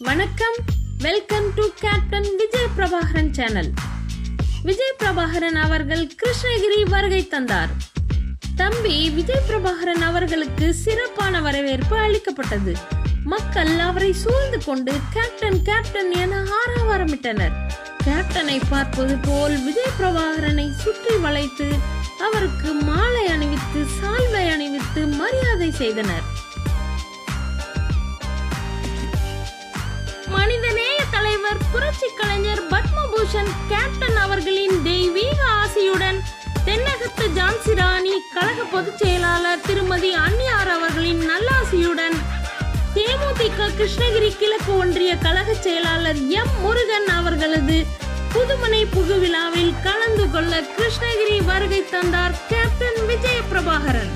வணக்கம், welcome to captain Vijay Prabhakaran channel. Vijay Prabhakaran அவர்கள் கிருஷ்ணகிரி வருகை தந்தார். தம்பி விஜய் பிரபாகரன் அவர்களுக்கு சிறப்பான வரவேற்பு அளிக்கப்பட்டது. மக்கள் அவரை சூழ்ந்து கொண்டு கேப்டன் கேப்டன் என ஆரவாரமிட்டனர். கேப்டனை பார்ப்பது போல் விஜய் பிரபாகரனை சுற்றி வளைத்து அவருக்கு மாலை அணிவித்து சால்வை அணிவித்து மரியாதை செய்தனர். மனிதநேய தலைவர் புரட்சி கலைஞர் பத்மபூஷன் கேப்டன் அவர்களின் தெய்வீக ஆசியுடன் தென்னகத்து ஜான்சி ராணி கழக பொதுச் செயலாளர் திருமதி அன்னியார் அவர்களின் நல்லாசியுடன் தேமுதிக கிருஷ்ணகிரி கிழக்கு ஒன்றிய கழக செயலாளர் எம் முருகன் அவர்களது புதுமனை புகுவிழாவில் கலந்து கொள்ள கிருஷ்ணகிரி வருகை தந்தார் கேப்டன் விஜய் பிரபாகரன்.